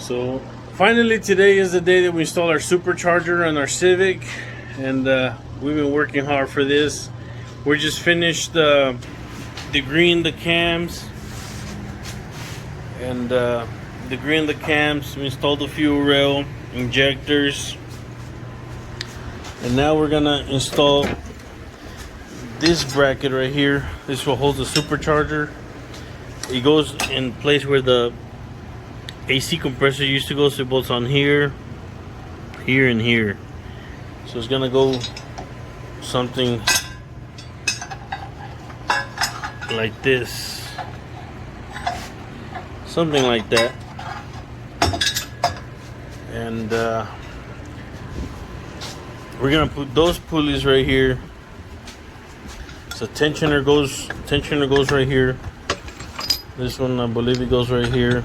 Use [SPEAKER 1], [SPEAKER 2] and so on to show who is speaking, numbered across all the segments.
[SPEAKER 1] So finally today is the day that we install our supercharger on our Civic, and we've been working hard for this. We just finished degreasing the cams and degreasing the cams. We installed the fuel rail, injectors, and now we're gonna install this bracket right here. This will hold the supercharger. It goes in place where the AC compressor used to go, so it bolts on here, here, and here. So it's gonna go something like this, something like that. And we're gonna put those pulleys right here. So tensioner goes right here. This one, I believe it goes right here.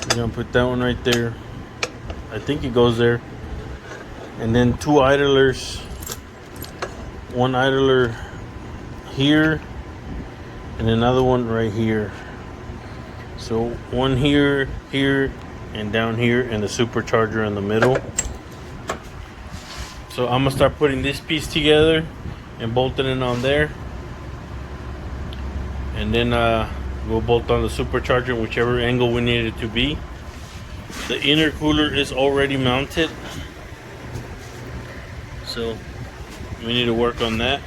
[SPEAKER 1] We're gonna put that one right there. I think it goes there. And then two idlers. One idler here and another one right here. So one here, here, and down here, and the supercharger in the middle. So I'm gonna start putting this piece together and bolting it on there. And then we'll bolt on the supercharger whichever angle we need it to be. The intercooler is already mounted, so we need to work on that.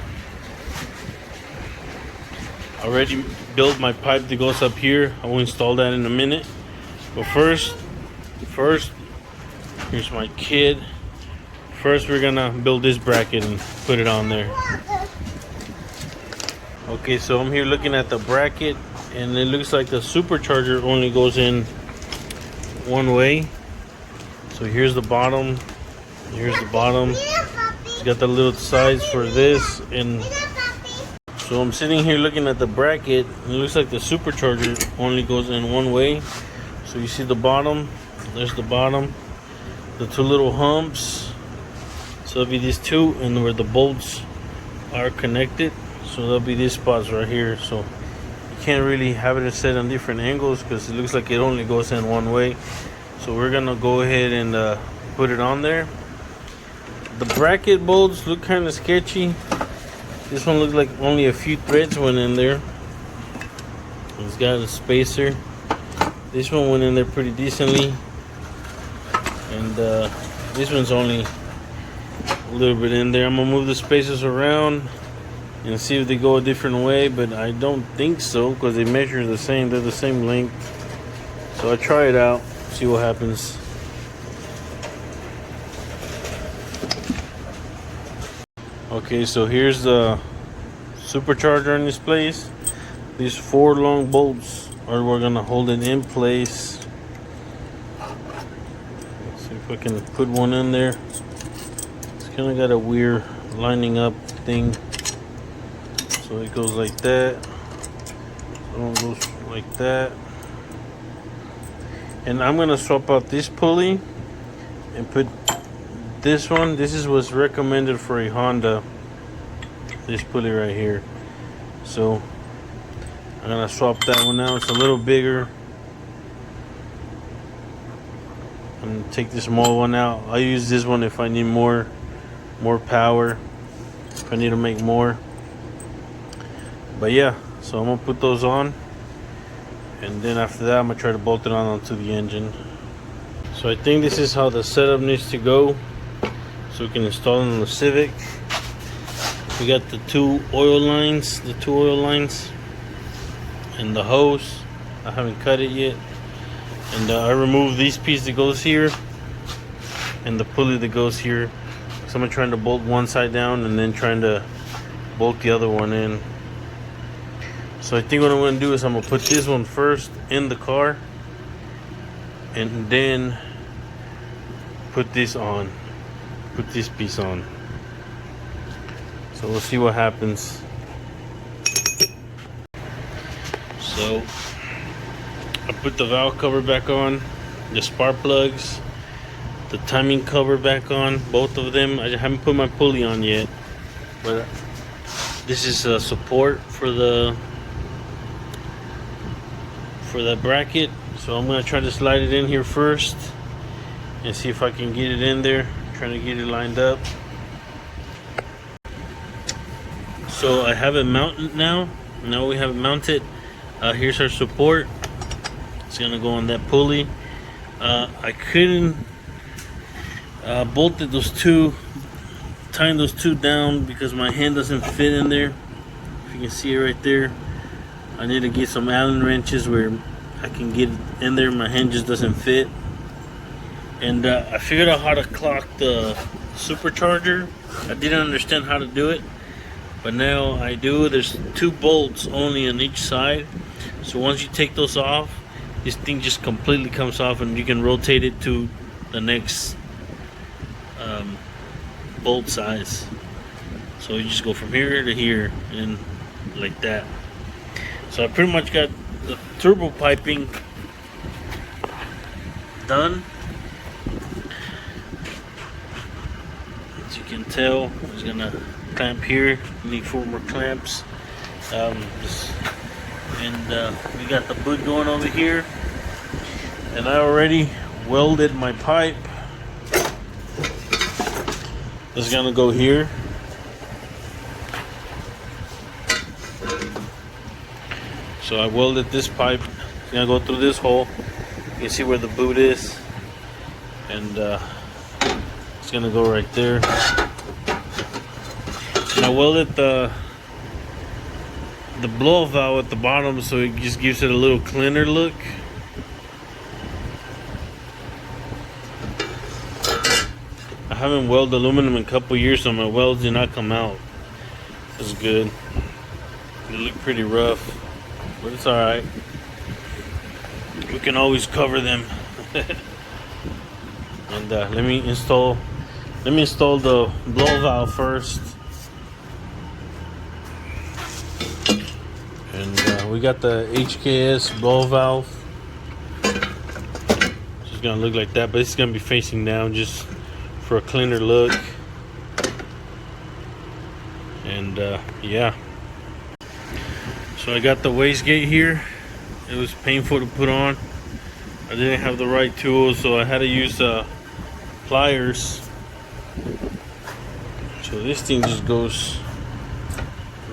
[SPEAKER 1] I already built my pipe that goes up here. I will install that in a minute. But first, here's my kit. First, we're gonna build this bracket and put it on there. Okay, so I'm here looking at the bracket, and it looks like the supercharger only goes in one way. So here's the bottom, here's the bottom. It's got the little sides for this, and so I'm sitting here looking at the bracket, and it looks like the supercharger only goes in one way. So you see the bottom, there's the bottom, the two little humps. So it'll be these two, and where the bolts are connected. So there'll be these spots right here. So you can't really have it set on different angles because it looks like it only goes in one way. So we're gonna go ahead and put it on there. The bracket bolts look kind of sketchy. This one looks like only a few threads went in there. It's got a spacer. This one went in there pretty decently, and this one's only a little bit in there. I'm gonna move the spacers around and see if they go a different way, but I don't think so because they measure the same. They're the same length. So I try it out, see what happens. Okay, so here's the supercharger in this place. These four long bolts are we're gonna hold it in place. Let's see if I can put one in there. It's kind of got a weird lining up thing. So it goes like that. So it goes like that. And I'm gonna swap out this pulley and put this one. This is what's recommended for a Honda. This pulley right here. So I'm gonna swap that one out. It's a little bigger. I'm gonna take this small one out. I'll use this one if I need more power. If I need to make more. But yeah, so I'm gonna put those on, and then after that I'm gonna try to bolt it on onto the engine. So I think this is how the setup needs to go, so we can install it on the Civic. We got the two oil lines, and the hose. I haven't cut it yet, and I removed this piece that goes here and the pulley that goes here. So I'm trying to bolt one side down and then trying to bolt the other one in. So I think what I'm going to do is I'm going to put this one first in the car and then put this on, put this piece on. So we'll see what happens. So I put the valve cover back on, the spark plugs, the timing cover back on, both of them. I haven't put my pulley on yet, but this is support for the bracket. So I'm gonna try to slide it in here first and see if I can get it in there. Trying to get it lined up. So I have it mounted now. Now we have it mounted. Here's our support. It's gonna go on that pulley. I couldn't bolted those two, tying those two down because my hand doesn't fit in there. If you can see it right there, I need to get some Allen wrenches where I can get in there. My hand just doesn't fit. And I figured out how to clock the supercharger. I didn't understand how to do it, but now I do. There's 2 bolts only on each side, so once you take those off, this thing just completely comes off and you can rotate it to the next bolt size. So you just go from here to here and like that. So I pretty much got the turbo piping done. As you can tell, I'm just gonna clamp here. Need 4 more clamps. We got the boot going over here, and I already welded my pipe. It's gonna go here. So I welded this pipe. It's gonna go through this hole. You can see where the boot is, and it's gonna go right there. And I welded the blow valve at the bottom, so it just gives it a little cleaner look. I haven't welded aluminum in a couple years, so my welds did not come out. It's good. They look pretty rough, but it's alright. We can always cover them. And let me install the blow valve first. And we got the HKS blow valve. It's just gonna look like that, but it's gonna be facing down just for a cleaner look. And yeah. So I got the wastegate here. It was painful to put on. I didn't have the right tools, so I had to use pliers. So this thing just goes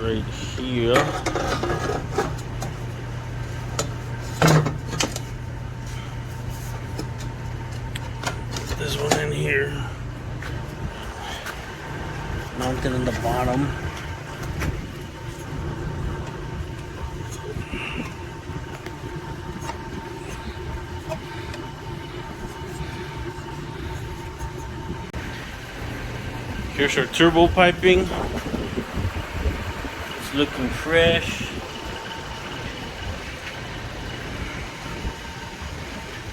[SPEAKER 1] right here. Put this one in here. Mounted on the bottom. Here's our turbo piping. It's looking fresh.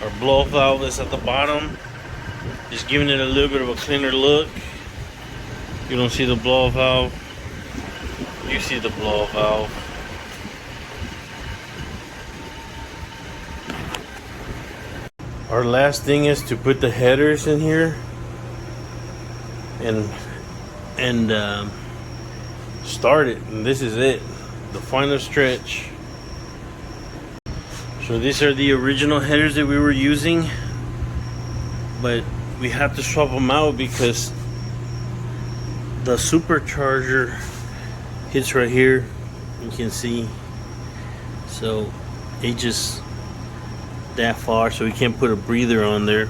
[SPEAKER 1] Our blow valve is at the bottom, just giving it a little bit of a cleaner look. You don't see the blow valve. You see the blow valve. Our last thing is to put the headers in here and start it, and this is it, the final stretch. So these are the original headers that we were using, but we have to swap them out because the supercharger hits right here, you can see. So it just that far, so we can't put a breather on there.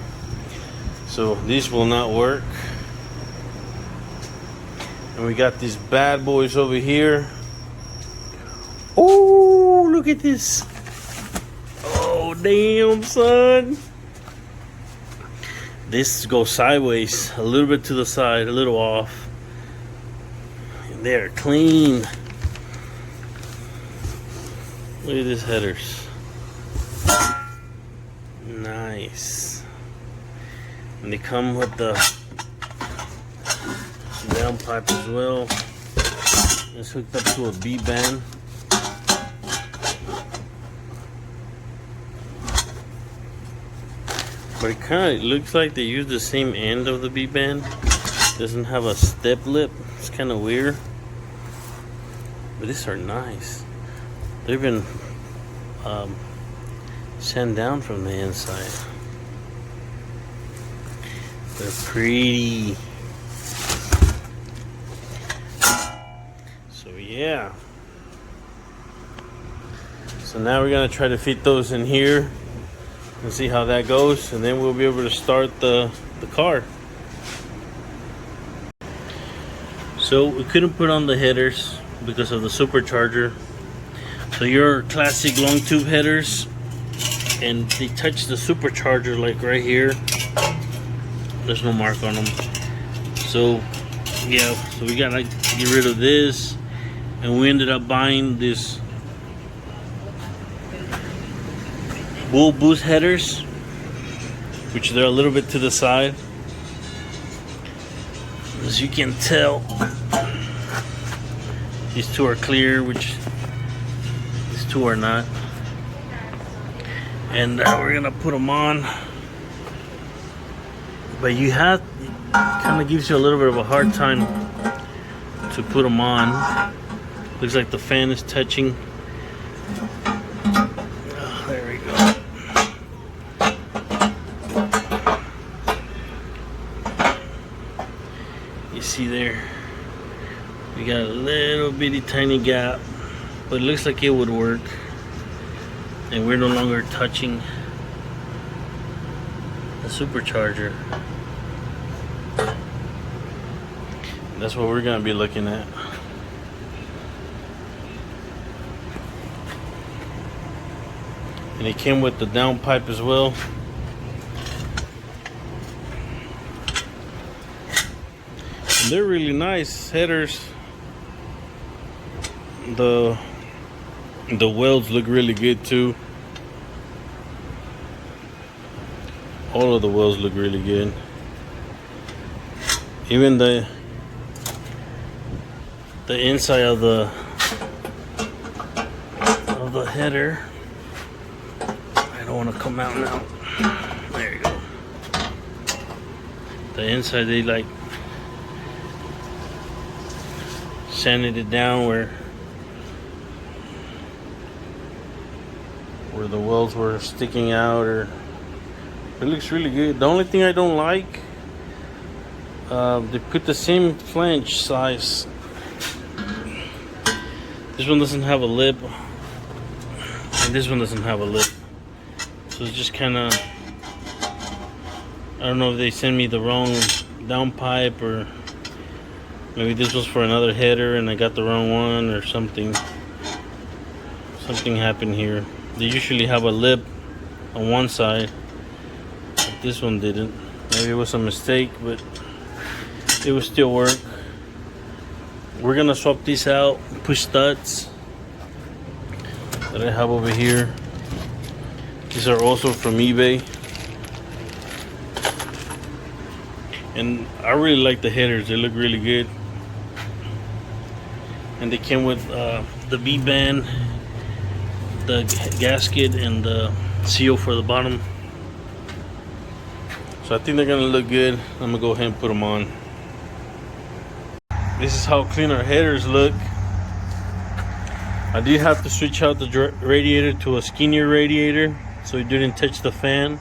[SPEAKER 1] So these will not work. And we got these bad boys over here. Oh, look at this. Oh, damn, son. This goes sideways, a little bit to the side, a little off. And they're clean. Look at these headers. Nice. And they come with the down pipe as well. It's hooked up to a B-band. But it kind of looks like they use the same end of the B-band. Doesn't have a step lip. It's kind of weird. But these are nice. They've been sand down from the inside. They're pretty. So yeah. So now we're gonna try to fit those in here and see how that goes, and then we'll be able to start the car. So we couldn't put on the headers because of the supercharger. So your classic long tube headers, and they touch the supercharger like right here. There's no mark on them. So yeah, so we gotta get rid of this, and we ended up buying this bull boost headers, which they're a little bit to the side. As you can tell, these two are clear, which these two are not. And we're gonna put them on, but you have, it kind of gives you a little bit of a hard time to put them on. Looks like the fan is touching. Oh, there we go. You see there, we got a little bitty tiny gap, but it looks like it would work. And we're no longer touching the supercharger. That's what we're gonna be looking at. And it came with the downpipe as well. And they're really nice headers. The welds look really good too. All of the welds look really good. Even the inside of the header. I don't want to come out now. There you go. The inside, they like sanded it down where the welds were sticking out, or it looks really good. The only thing I don't like, they put the same flange size. This one doesn't have a lip, and this one doesn't have a lip. So it's just kind of, I don't know if they sent me the wrong downpipe, or maybe this was for another header and I got the wrong one, or something. Something happened here. They usually have a lip on one side, but this one didn't. Maybe it was a mistake, but it will still work. We're gonna swap these out, push studs that I have over here. These are also from eBay, and I really like the headers. They look really good, and they came with the V-band, the gasket, and the seal for the bottom. So I think they're gonna look good. I'm gonna go ahead and put them on. This is how clean our headers look. I did have to switch out the radiator to a skinnier radiator so it didn't touch the fan.